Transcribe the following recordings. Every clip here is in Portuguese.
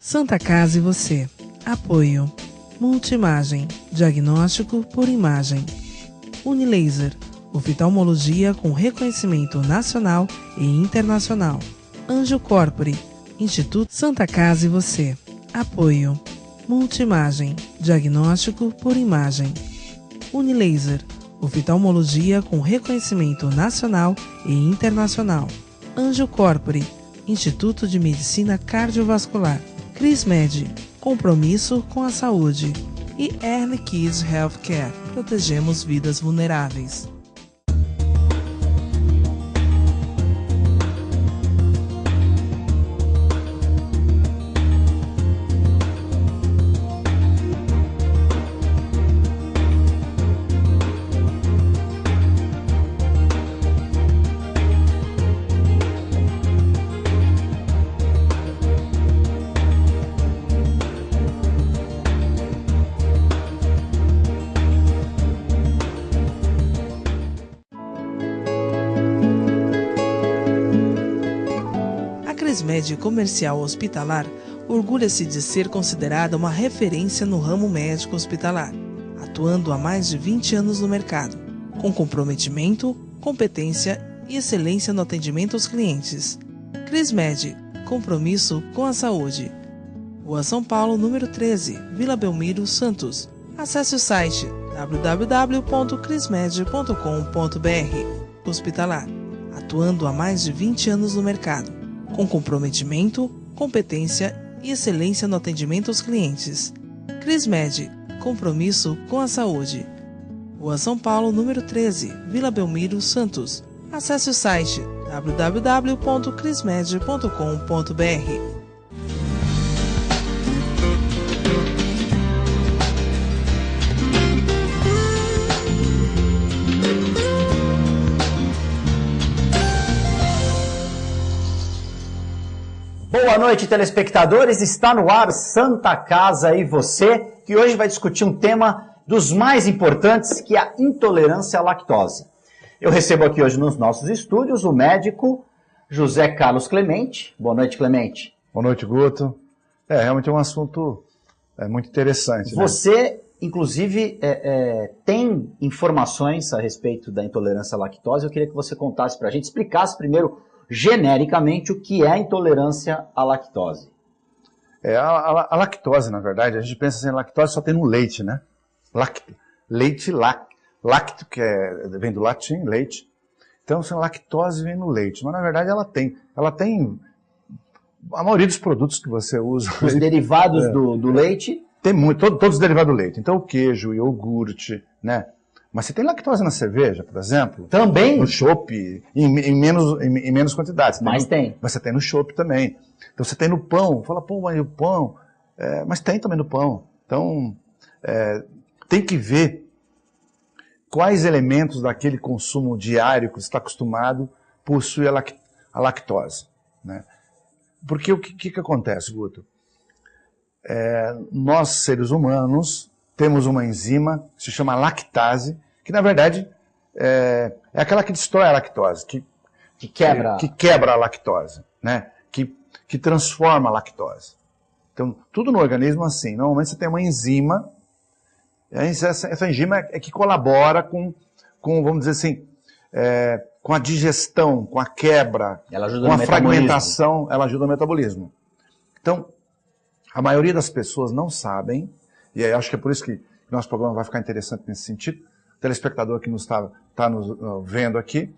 Santa Casa e você. Apoio. Multimagem. Diagnóstico por imagem. Unilaser. Oftalmologia com reconhecimento nacional e internacional. Anjo Corpore. Instituto Santa Casa e você. Apoio. Multimagem. Diagnóstico por imagem. Unilaser. Oftalmologia com reconhecimento nacional e internacional. Anjo Corpore. Instituto de Medicina Cardiovascular. Crismed. Compromisso com a saúde. E Early Kids Healthcare. Protegemos vidas vulneráveis. A Crismed Comercial Hospitalar orgulha-se de ser considerada uma referência no ramo médico hospitalar, atuando há mais de 20 anos no mercado, com comprometimento, competência e excelência no atendimento aos clientes. Crismed, compromisso com a saúde. Rua São Paulo, número 13, Vila Belmiro, Santos. Acesse o site www.crismed.com.br. Hospitalar, atuando há mais de 20 anos no mercado, com comprometimento, competência e excelência no atendimento aos clientes. Crismed, compromisso com a saúde. Rua São Paulo, número 13, Vila Belmiro, Santos. Acesse o site www.crismed.com.br. Boa noite, telespectadores. Está no ar Santa Casa e você, que hoje vai discutir um tema dos mais importantes, que é a intolerância à lactose. Eu recebo aqui hoje nos nossos estúdios o médico José Carlos Clemente. Boa noite, Clemente. Boa noite, Guto. Realmente é um assunto muito interessante. Você, inclusive, tem informações a respeito da intolerância à lactose. Eu queria que você contasse para a gente, explicasse primeiro genericamente o que é a intolerância à lactose. A lactose, na verdade, a gente pensa assim, lactose só tem no leite, né? Lacto, que vem do latim, leite. Então, assim, lactose vem no leite, mas na verdade ela tem a maioria dos produtos que você usa. Os derivados do leite? Tem todos os derivados do leite. Então, o queijo, o iogurte, né? Mas você tem lactose na cerveja, por exemplo? Também? No chopp, em menos quantidades. Mas tem. Mas você tem no chopp também. Então você tem no pão. Fala, pô, mas o pão... mas tem também no pão. Então, tem que ver quais elementos daquele consumo diário que você está acostumado possui a lactose, né? Porque o que acontece, Guto? Nós, seres humanos, temos uma enzima que se chama lactase, que na verdade é aquela que destrói a lactose, que quebra a lactose, né? Que transforma a lactose. Então, tudo no organismo assim. Normalmente você tem uma enzima, essa enzima é que colabora com, vamos dizer assim, com a digestão, com a quebra, com a fragmentação, ela ajuda no metabolismo. Então, a maioria das pessoas não sabem. E aí acho que é por isso que nosso programa vai ficar interessante nesse sentido. O telespectador que nos está nos vendo aqui.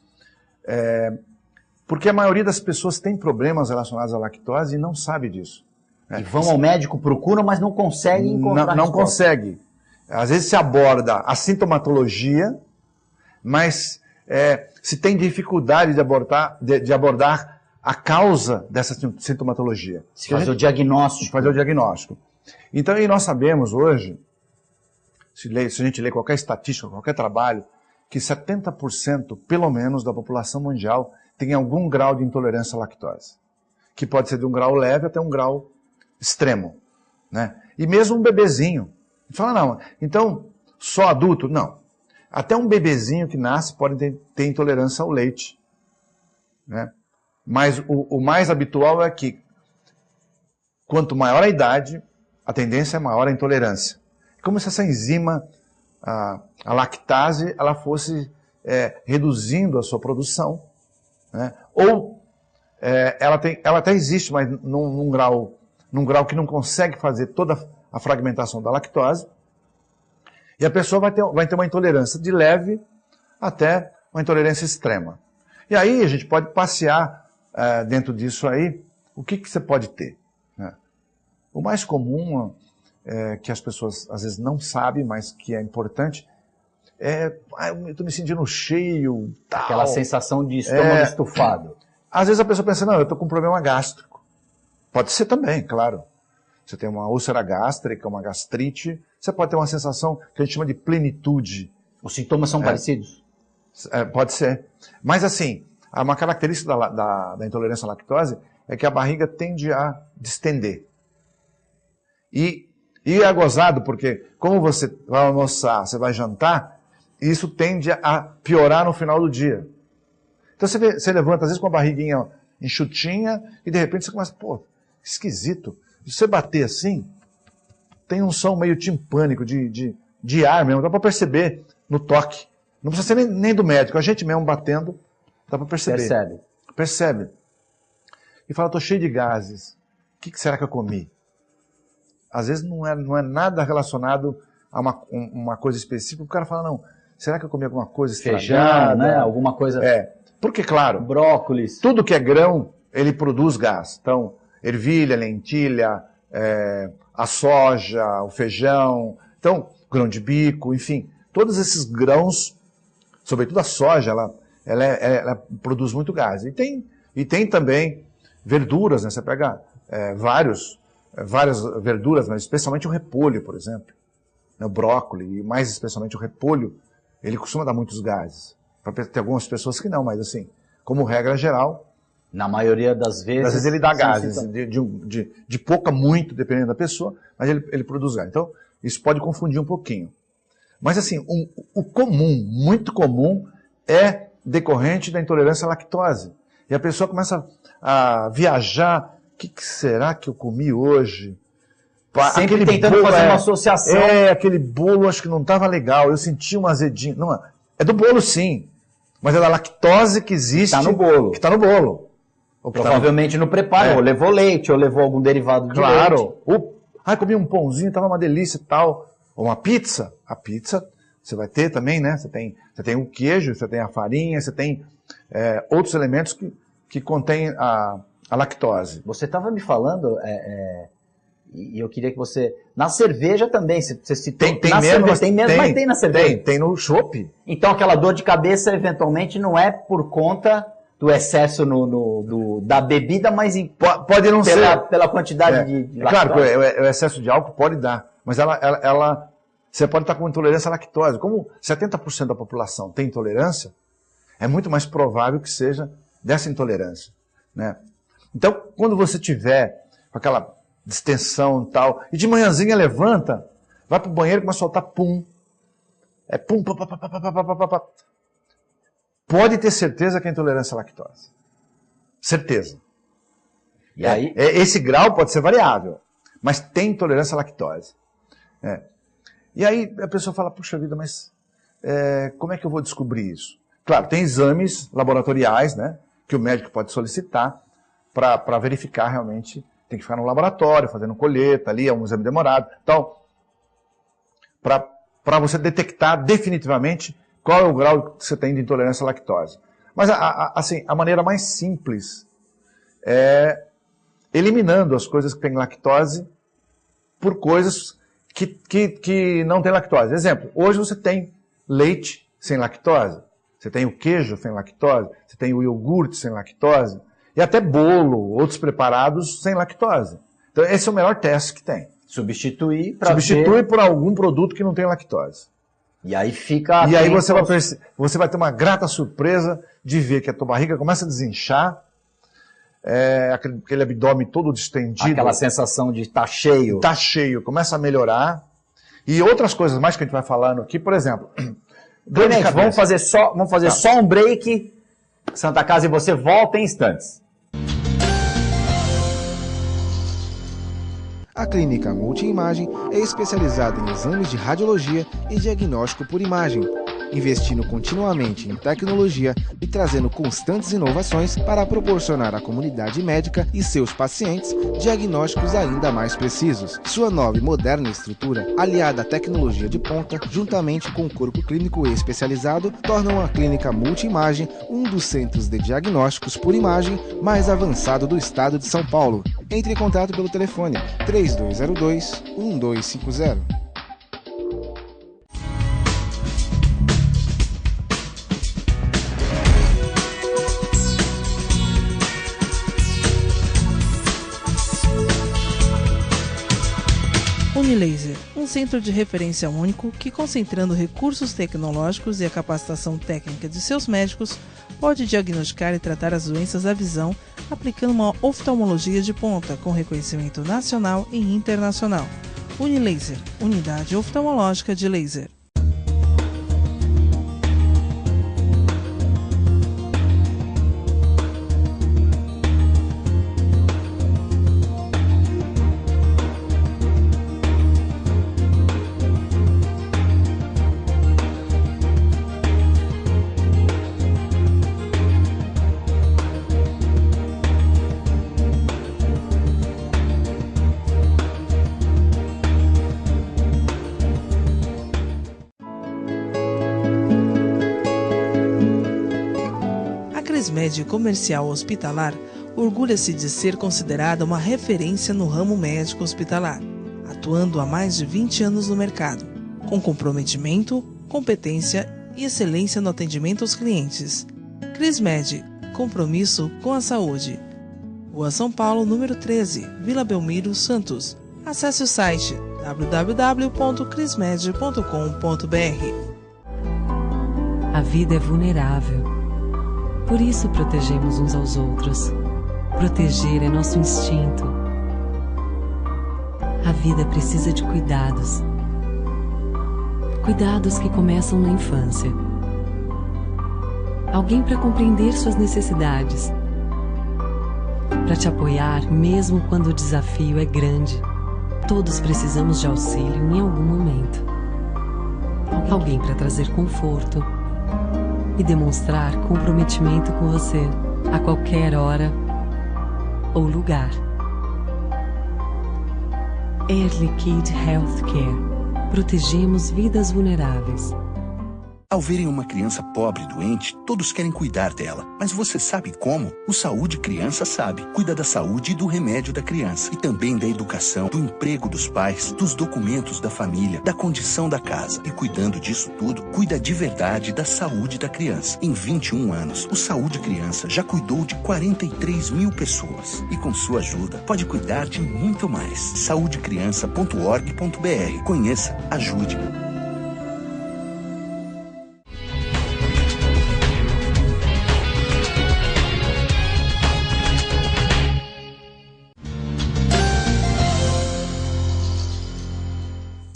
Porque a maioria das pessoas tem problemas relacionados à lactose e não sabe disso. E vão ao médico, procuram, mas não conseguem encontrar. Não consegue. Às vezes se aborda a sintomatologia, mas se tem dificuldade de abordar a causa dessa sintomatologia. Fazer o diagnóstico. Fazer o diagnóstico. Então, e nós sabemos hoje, se a gente lê qualquer estatística, qualquer trabalho, que 70% pelo menos da população mundial tem algum grau de intolerância à lactose. Que pode ser de um grau leve até um grau extremo, né? E mesmo um bebezinho. Fala, não, então, só adulto? Não. Até um bebezinho que nasce pode ter intolerância ao leite, né? Mas o mais habitual é que quanto maior a idade, a tendência é maior a intolerância. Como se essa enzima, a lactase, ela fosse reduzindo a sua produção, né? Ou ela até existe, mas num grau que não consegue fazer toda a fragmentação da lactose, e a pessoa vai ter uma intolerância de leve até uma intolerância extrema. E aí a gente pode passear dentro disso aí, o que você pode ter, né? O mais comum, que as pessoas às vezes não sabem, mas que é importante, eu estou me sentindo cheio, tal. Aquela sensação de estômago estufado. Às vezes a pessoa pensa, não, eu estou com um problema gástrico. Pode ser também, claro. Você tem uma úlcera gástrica, uma gastrite, você pode ter uma sensação que a gente chama de plenitude. Os sintomas são parecidos? Pode ser. Mas assim, uma característica da intolerância à lactose é que a barriga tende a distender. E é gozado porque, como você vai almoçar, você vai jantar, isso tende a piorar no final do dia. Então você levanta, às vezes, com a barriguinha enxutinha, e de repente você começa, pô, esquisito. Se você bater assim, tem um som meio timpânico de ar mesmo, dá para perceber no toque. Não precisa ser nem do médico, a gente mesmo batendo, dá para perceber. Percebe. E fala, tô cheio de gases. O que será que eu comi? Às vezes não é nada relacionado a uma coisa específica. O cara fala, não, será que eu comi alguma coisa estragada? Feijão, né? Alguma coisa... Porque, claro, brócolis. Tudo que é grão, ele produz gás. Então, ervilha, lentilha, a soja, o feijão, então, grão de bico, enfim, todos esses grãos, sobretudo a soja, ela produz muito gás. E tem também verduras, né? Você pega várias verduras, mas especialmente o repolho, por exemplo, né? O brócolis, e mais especialmente o repolho, ele costuma dar muitos gases. Tem algumas pessoas que não, mas assim, como regra geral... Na maioria das vezes... Às vezes ele dá gases, de pouco a muito, dependendo da pessoa, mas ele produz gás. Então, isso pode confundir um pouquinho. Mas assim, o comum, muito comum, é decorrente da intolerância à lactose. E a pessoa começa a viajar, o que será que eu comi hoje? Sempre aquele tentando bolo, fazer uma associação. Aquele bolo acho que não estava legal, eu senti um azedinho. Não, é do bolo sim, mas é da lactose que existe. Está no bolo. Que está no bolo. Provavelmente no preparo, ou levou leite, ou levou algum derivado de leite. Claro. Comi um pãozinho, estava uma delícia e tal. Ou uma pizza. A pizza você vai ter também, né? Você tem o queijo, você tem a farinha, você tem outros elementos que contêm a lactose. Você estava me falando, e eu queria que você... Na cerveja também, você citou... Tem menos, mas tem na cerveja. Tem no chopp. Então aquela dor de cabeça, eventualmente, não é por conta do excesso da bebida, mas pode não ser pela quantidade de lactose. Claro que o excesso de álcool pode dar, mas você pode estar com intolerância à lactose. Como 70% da população tem intolerância, é muito mais provável que seja dessa intolerância, né? Então, quando você tiver aquela distensão e tal, e de manhãzinha levanta, vai pro banheiro e começa a soltar pum. Pum, pá, pá, pá, pá, pá, pá, pá, pá. Pode ter certeza que é intolerância à lactose. Certeza. E aí? Esse grau pode ser variável, mas tem intolerância à lactose. E aí a pessoa fala, puxa vida, mas como é que eu vou descobrir isso? Claro, tem exames laboratoriais, né, que o médico pode solicitar para verificar realmente. Tem que ficar no laboratório, fazendo colheita ali, é um exame demorado. Então, para você detectar definitivamente qual é o grau que você tem de intolerância à lactose. Mas, assim, a maneira mais simples é eliminando as coisas que têm lactose por coisas que não têm lactose. Exemplo, hoje você tem leite sem lactose, você tem o queijo sem lactose, você tem o iogurte sem lactose, e até bolo, outros preparados sem lactose. Então, esse é o melhor teste que tem. Substitui por algum produto que não tem lactose. E aí fica... E aí você vai ter uma grata surpresa de ver que a tua barriga começa a desinchar, aquele abdômen todo distendido. Aquela sensação de estar cheio. Está cheio, começa a melhorar. E outras coisas mais que a gente vai falando aqui, por exemplo... Clemente, vamos fazer só um break. Santa Casa e você volta em instantes. A Clínica Multiimagem é especializada em exames de radiologia e diagnóstico por imagem, investindo continuamente em tecnologia e trazendo constantes inovações para proporcionar à comunidade médica e seus pacientes diagnósticos ainda mais precisos. Sua nova e moderna estrutura, aliada à tecnologia de ponta, juntamente com o corpo clínico especializado, tornam a Clínica Multiimagem um dos centros de diagnósticos por imagem mais avançado do estado de São Paulo. Entre em contato pelo telefone 3202-1250. Unilaser, um centro de referência único que, concentrando recursos tecnológicos e a capacitação técnica de seus médicos, pode diagnosticar e tratar as doenças da visão, aplicando uma oftalmologia de ponta com reconhecimento nacional e internacional. Unilaser, unidade oftalmológica de laser. A Cresmed Comercial Hospitalar orgulha-se de ser considerada uma referência no ramo médico hospitalar, atuando há mais de 20 anos no mercado, com comprometimento, competência e excelência no atendimento aos clientes. Cresmed, compromisso com a saúde. Rua São Paulo, número 13, Vila Belmiro, Santos. Acesse o site www.crismed.com.br. A vida é vulnerável. Por isso protegemos uns aos outros. Proteger é nosso instinto. A vida precisa de cuidados. Cuidados que começam na infância. Alguém para compreender suas necessidades. Para te apoiar mesmo quando o desafio é grande. Todos precisamos de auxílio em algum momento. Alguém para trazer conforto e demonstrar comprometimento com você a qualquer hora ou lugar. Air Liquide Healthcare. Protegemos vidas vulneráveis. Ao verem uma criança pobre e doente, todos querem cuidar dela. Mas você sabe como? O Saúde Criança sabe. Cuida da saúde e do remédio da criança. E também da educação, do emprego dos pais, dos documentos da família, da condição da casa. E cuidando disso tudo, cuida de verdade da saúde da criança. Em 21 anos, o Saúde Criança já cuidou de 43 mil pessoas. E com sua ajuda, pode cuidar de muito mais. saudecriança.org.br. Conheça, ajude.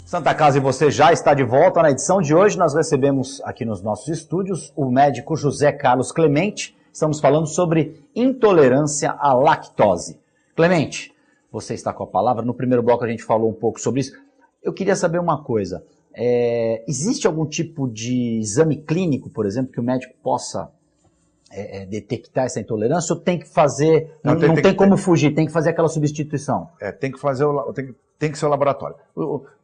Santa Casa e você já está de volta. Na edição de hoje nós recebemos aqui nos nossos estúdios o médico José Carlos Clemente. Estamos falando sobre intolerância à lactose. Clemente, você está com a palavra. No primeiro bloco a gente falou um pouco sobre isso. Eu queria saber uma coisa. Existe algum tipo de exame clínico, por exemplo, que o médico possa detectar essa intolerância ou tem que fazer... Não tem como fugir, tem que fazer aquela substituição? Tem que fazer tem que ser o laboratório.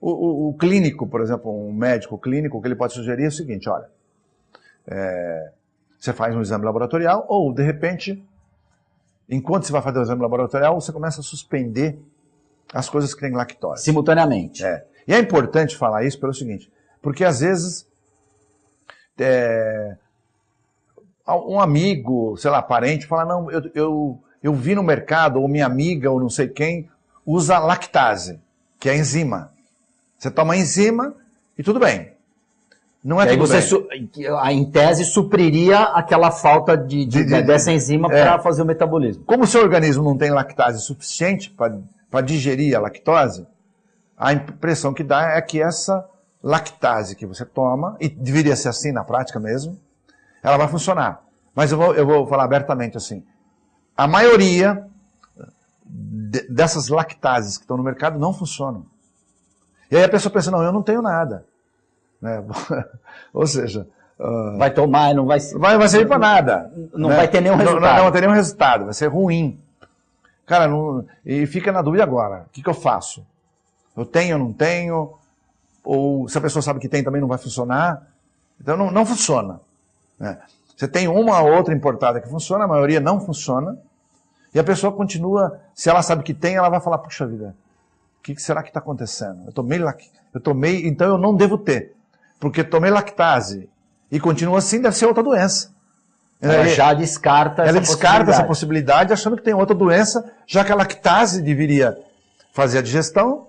O clínico, por exemplo, um médico clínico, o que ele pode sugerir é o seguinte, olha, você faz um exame laboratorial ou, de repente, enquanto você vai fazer o exame laboratorial, você começa a suspender as coisas que têm lactose. Simultaneamente. E é importante falar isso pelo seguinte, porque às vezes um amigo, sei lá, parente, fala, não, eu vi no mercado, ou minha amiga, ou não sei quem, usa lactase, que é enzima. Você toma a enzima e tudo bem. Não é tudo bem. Em tese, supriria aquela falta dessa enzima para fazer o metabolismo. Como o seu organismo não tem lactase suficiente para digerir a lactose, a impressão que dá é que essa lactase que você toma, e deveria ser assim na prática mesmo, ela vai funcionar. Mas eu vou falar abertamente assim. A maioria dessas lactases que estão no mercado não funcionam. E aí a pessoa pensa, não, eu não tenho nada. Né? Ou seja... vai tomar e não vai... Vai servir para nada. Não vai ter nenhum resultado. Não vai ter nenhum resultado, vai ser ruim. Cara, e fica na dúvida agora. O que eu faço? Eu tenho, não tenho? Ou se a pessoa sabe que tem, também não vai funcionar? Então não funciona. Né? Você tem uma ou outra importada que funciona, a maioria não funciona. E a pessoa continua, se ela sabe que tem, ela vai falar, puxa vida, o que será que está acontecendo? Eu tomei, então eu não devo ter. Porque tomei lactase e continua assim, deve ser outra doença. Ela já descarta essa possibilidade, achando que tem outra doença, já que a lactase deveria fazer a digestão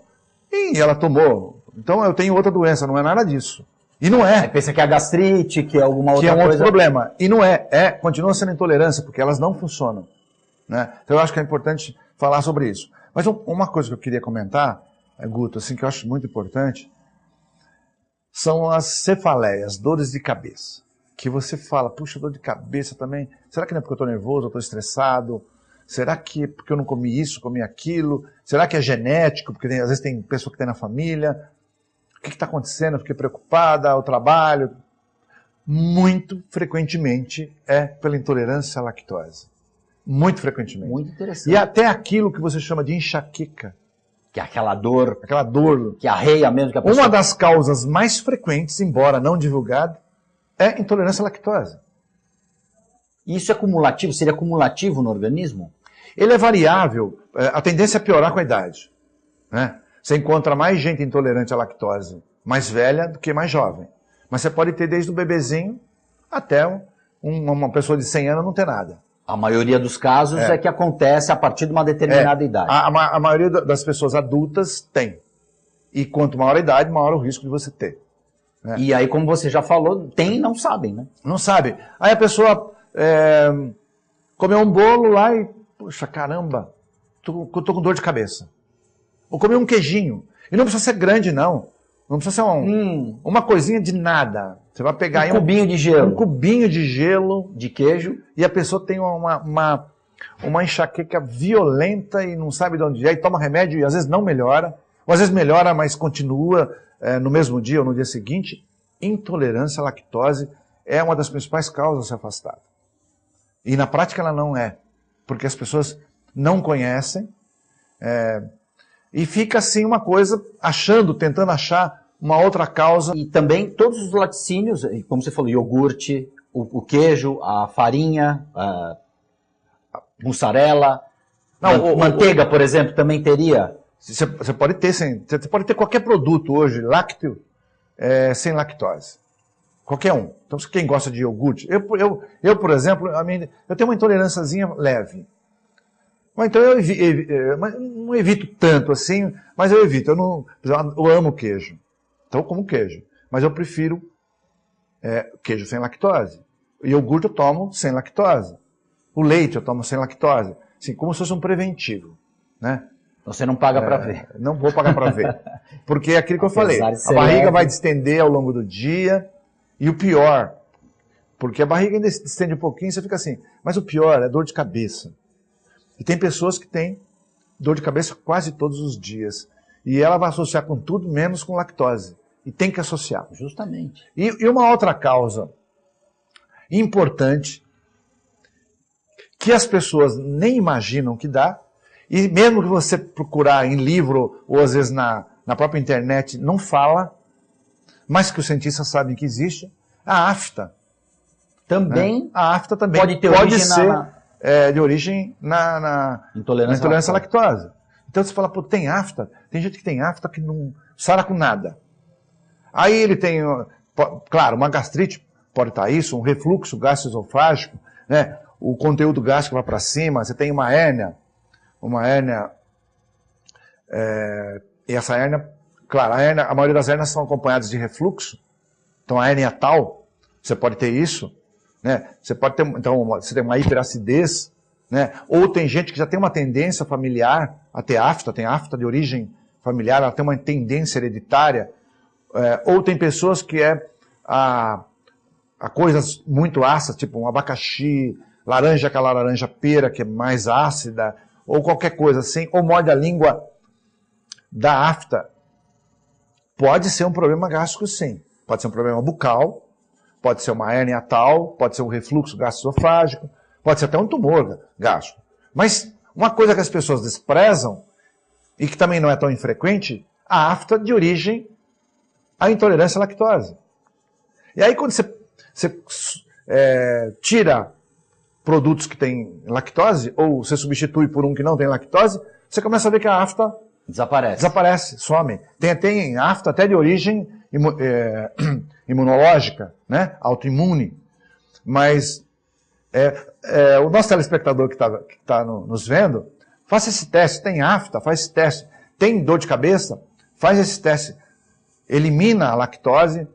e ela tomou. Então eu tenho outra doença, não é nada disso. E não é. Aí pensa que é gastrite, que é alguma outra coisa. Que é um outro problema. E não é. Continua sendo intolerância, porque elas não funcionam. Né? Então eu acho que é importante falar sobre isso. Mas uma coisa que eu queria comentar, Guto, assim, que eu acho muito importante, são as cefaleias, dores de cabeça. Que você fala, puxa, dor de cabeça também. Será que não é porque eu estou nervoso, eu estou estressado? Será que é porque eu não comi isso, comi aquilo? Será que é genético? Porque às vezes tem pessoa que tem na família. O que está acontecendo? Eu fiquei preocupada, o trabalho. Muito frequentemente é pela intolerância à lactose. Muito frequentemente. Muito interessante. E até aquilo que você chama de enxaqueca. Que é aquela dor. Aquela dor. Que arreia mesmo. Que a pessoa... Uma das causas mais frequentes, embora não divulgada, é intolerância à lactose. Isso é cumulativo? Seria cumulativo no organismo? Ele é variável. A tendência é piorar com a idade. Né? Você encontra mais gente intolerante à lactose mais velha do que mais jovem. Mas você pode ter desde o bebezinho até uma pessoa de 100 anos não ter nada. A maioria dos casos é que acontece a partir de uma determinada idade. A maioria das pessoas adultas tem. E quanto maior a idade, maior o risco de você ter. Né? E aí, como você já falou, tem e não sabem, né? Não sabe. Aí a pessoa comeu um bolo lá e, puxa, caramba, tô com dor de cabeça. Ou comeu um queijinho. E não precisa ser grande, não. Não precisa ser uma coisinha de nada. Você vai pegar aí cubinho de gelo. Um cubinho de gelo. De queijo. E a pessoa tem uma enxaqueca violenta e não sabe de onde é. E toma remédio e às vezes não melhora. Ou às vezes melhora, mas continua no mesmo dia ou no dia seguinte. Intolerância à lactose é uma das principais causas de se afastar. E na prática ela não é. Porque as pessoas não conhecem. E fica assim uma coisa, tentando achar uma outra causa. E também todos os laticínios, como você falou, iogurte, o queijo, a farinha, a mussarela, manteiga, por exemplo, também teria. Você pode ter qualquer produto hoje, lácteo, sem lactose. Qualquer um. Então, quem gosta de iogurte, eu por exemplo, eu tenho uma intolerânciazinha leve. Mas então eu não evito tanto assim, mas eu evito. Eu amo queijo. Então eu como queijo. Mas eu prefiro queijo sem lactose. O iogurte eu tomo sem lactose. O leite eu tomo sem lactose. Assim, como se fosse um preventivo. Né? Você não paga para ver. Não vou pagar para ver. Porque é aquilo que eu falei. A barriga vai distender ao longo do dia. E o pior, porque a barriga ainda distende um pouquinho, você fica assim. Mas o pior é dor de cabeça. E tem pessoas que têm dor de cabeça quase todos os dias. E ela vai associar com tudo, menos com lactose. E tem que associar. Justamente. E uma outra causa importante, que as pessoas nem imaginam que dá, e mesmo que você procurar em livro, ou às vezes na própria internet, não fala, mas que os cientistas sabem que existe, a afta. Também? Né? A afta também pode ser... de origem na intolerância à lactose. Então você fala, pô, tem afta? Tem gente que tem afta que não sara com nada. Aí ele tem, claro, uma gastrite pode estar isso, um refluxo gastroesofágico, né? O conteúdo gástrico vai para cima, você tem uma hérnia, e essa hérnia, claro, a maioria das hérnias são acompanhadas de refluxo, então a hérnia tal, você pode ter isso, né? Você pode ter, então, você tem uma hiperacidez, né? Ou tem gente que já tem uma tendência familiar a ter afta, tem afta de origem familiar, ela tem uma tendência hereditária, ou tem pessoas que a coisas muito ácidas, tipo um abacaxi, laranja, aquela laranja pera que é mais ácida, ou qualquer coisa assim, ou morde a língua da afta, pode ser um problema gástrico sim. Pode ser um problema bucal, pode ser uma hérnia tal, pode ser um refluxo gastroesofágico, pode ser até um tumor gástrico. Mas uma coisa que as pessoas desprezam, e que também não é tão infrequente, a afta de origem à intolerância à lactose. E aí quando você tira produtos que têm lactose, ou você substitui por um que não tem lactose, você começa a ver que a afta desaparece, some. Tem afta até de origem imunológica, né? Autoimune. Mas o nosso telespectador que está nos vendo, faça esse teste. Tem afta, faz esse teste. Tem dor de cabeça, faz esse teste. Elimina a lactose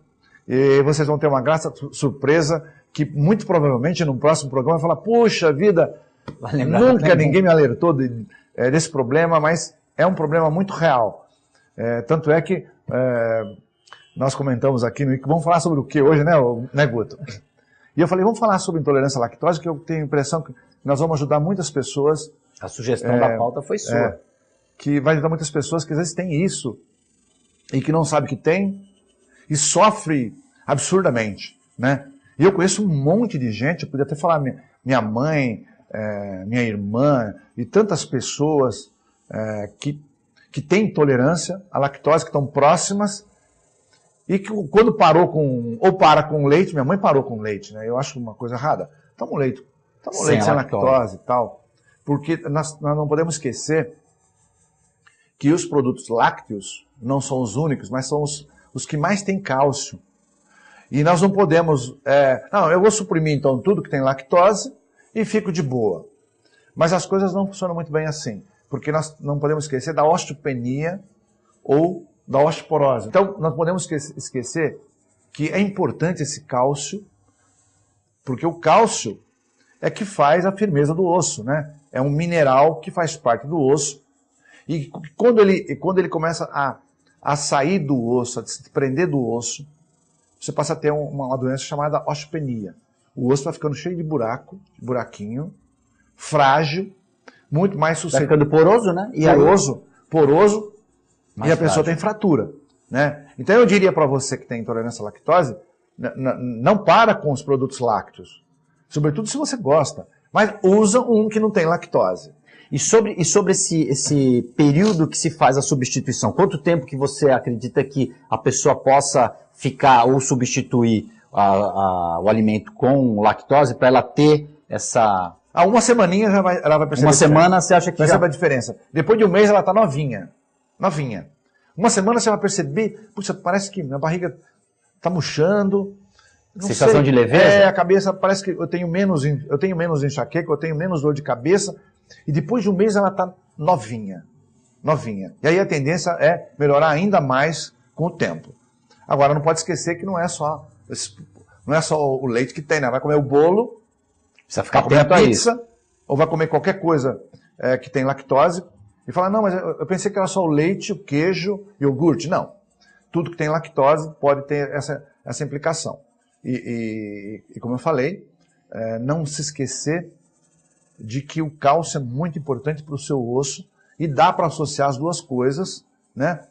e vocês vão ter uma grata surpresa que muito provavelmente no próximo programa vai falar, puxa vida, nunca ninguém me alertou desse problema, mas é um problema muito real. Tanto é que nós comentamos aqui no vamos falar sobre o que hoje, né, Guto? E eu falei, vamos falar sobre intolerância à lactose, que eu tenho a impressão que nós vamos ajudar muitas pessoas. A sugestão da pauta foi sua. Que vai ajudar muitas pessoas que às vezes têm isso e que não sabe que tem e sofre absurdamente, né? E eu conheço um monte de gente, eu podia até falar minha mãe, minha irmã e tantas pessoas que têm intolerância à lactose, que estão próximas e que quando para com leite, minha mãe parou com leite, né? Eu acho uma coisa errada. Toma um leite sem lactose e tal. Porque nós não podemos esquecer que os produtos lácteos não são os únicos, mas são os que mais têm cálcio. E nós não podemos... eu vou suprimir então tudo que tem lactose e fico de boa. Mas as coisas não funcionam muito bem assim. Porque nós não podemos esquecer da osteopenia ou da osteoporose. Então, nós podemos esquecer que é importante esse cálcio, porque o cálcio é que faz a firmeza do osso, né? É um mineral que faz parte do osso. E quando ele começa a sair do osso, a se prender do osso, você passa a ter uma doença chamada osteopenia. O osso vai ficando cheio de buraquinho, frágil, muito mais suscetível. Vai ficando poroso, né? Poroso, mais e a pessoa frágil. tem fratura, né? Então eu diria para você que tem intolerância à lactose, não para com os produtos lácteos. Sobretudo se você gosta. Mas usa um que não tem lactose. E sobre esse período que se faz a substituição, quanto tempo que você acredita que a pessoa possa ficar ou substituir o alimento com lactose para ela ter essa... Uma semaninha ela vai perceber. Uma semana você acha que percebe a diferença. Depois de um mês ela está novinha. Novinha. Uma semana você vai perceber, puxa, parece que minha barriga está murchando. Sensação de leveza? A cabeça parece que eu tenho menos enxaqueca, eu tenho menos dor de cabeça. E depois de um mês ela está novinha. Novinha. E aí a tendência é melhorar ainda mais com o tempo. Agora não pode esquecer que não é só o leite que tem, né? Vai comer o bolo, precisa ficar vai comer atento a a pizza, isso. ou vai comer qualquer coisa que tem lactose, e fala, não, mas eu pensei que era só o leite, o queijo e o iogurte. Não. Tudo que tem lactose pode ter essa implicação. E como eu falei, não se esquecer de que o cálcio é muito importante para o seu osso e dá para associar as duas coisas, né?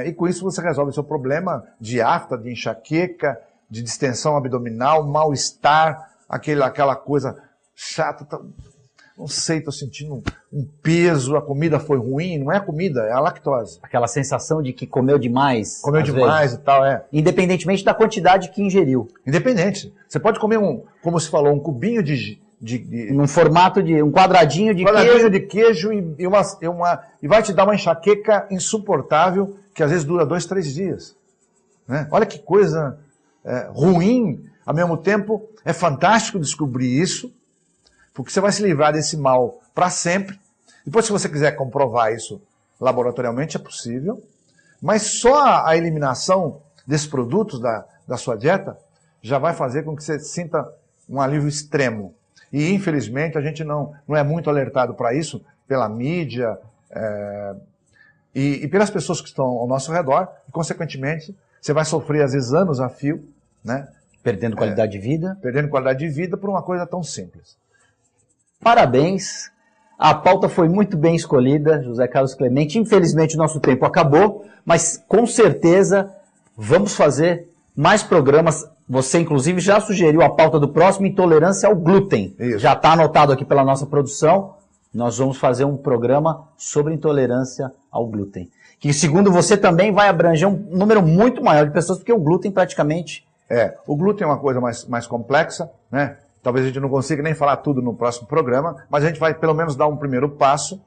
E com isso você resolve o seu problema de afta, de enxaqueca, de distensão abdominal, mal-estar, aquela coisa chata, não sei, estou sentindo um peso, a comida foi ruim, não é a comida, é a lactose. Aquela sensação de que comeu demais. Comeu demais vezes. E tal, Independentemente da quantidade que ingeriu. Independente. Você pode comer como se falou, um cubinho num formato de um quadradinho de queijo e vai te dar uma enxaqueca insuportável que às vezes dura 2, 3 dias. Né? Olha que coisa ruim, ao mesmo tempo é fantástico descobrir isso, porque você vai se livrar desse mal para sempre. Depois, se você quiser comprovar isso laboratorialmente, é possível, mas só a eliminação desses produtos da sua dieta já vai fazer com que você sinta um alívio extremo. E, infelizmente, a gente não é muito alertado para isso pela mídia e pelas pessoas que estão ao nosso redor. E, consequentemente, você vai sofrer, às vezes, anos a fio, né? Perdendo qualidade de vida. Perdendo qualidade de vida por uma coisa tão simples. Parabéns A pauta foi muito bem escolhida, José Carlos Clemente. Infelizmente o nosso tempo acabou, mas com certeza vamos fazer mais programas. Você, inclusive, já sugeriu a pauta do próximo, intolerância ao glúten. Isso. Já está anotado aqui pela nossa produção. Nós vamos fazer um programa sobre intolerância ao glúten. Que, segundo você, também vai abranger um número muito maior de pessoas, porque o glúten praticamente... O glúten é uma coisa mais complexa, né? Talvez a gente não consiga nem falar tudo no próximo programa, mas a gente vai pelo menos dar um primeiro passo,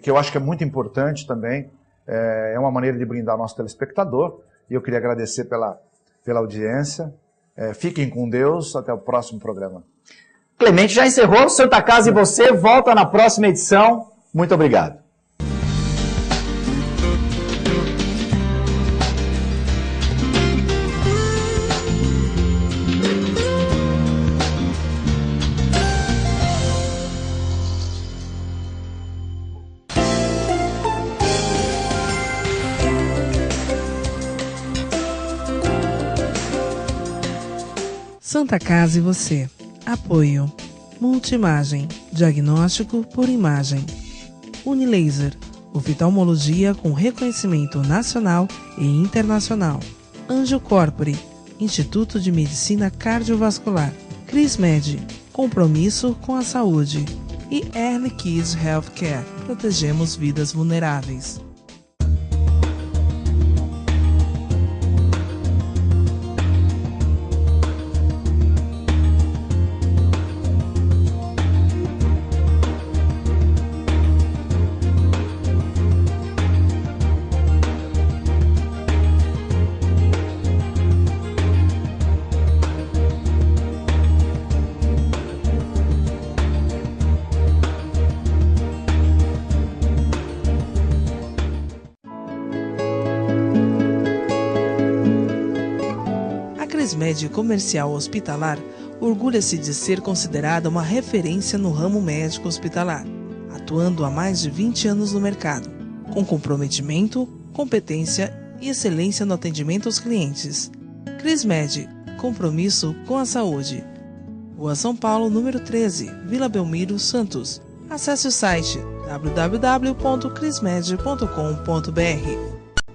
que eu acho que é muito importante também. É uma maneira de brindar o nosso telespectador. E eu queria agradecer pela audiência. Fiquem com Deus. Até o próximo programa. Clemente já encerrou. Santa Casa e você volta na próxima edição. Muito obrigado. Santa Casa e você. Apoio. Multimagem. Diagnóstico por imagem. Unilaser. Oftalmologia com reconhecimento nacional e internacional. Anjo Corpore. Instituto de Medicina Cardiovascular. CrisMed. Compromisso com a saúde. E Early Kids Healthcare. Protegemos vidas vulneráveis. A CrisMed Comercial Hospitalar orgulha-se de ser considerada uma referência no ramo médico hospitalar, atuando há mais de 20 anos no mercado, com comprometimento, competência e excelência no atendimento aos clientes. CrisMed, compromisso com a saúde. Rua São Paulo, número 13, Vila Belmiro, Santos. Acesse o site www.crismed.com.br.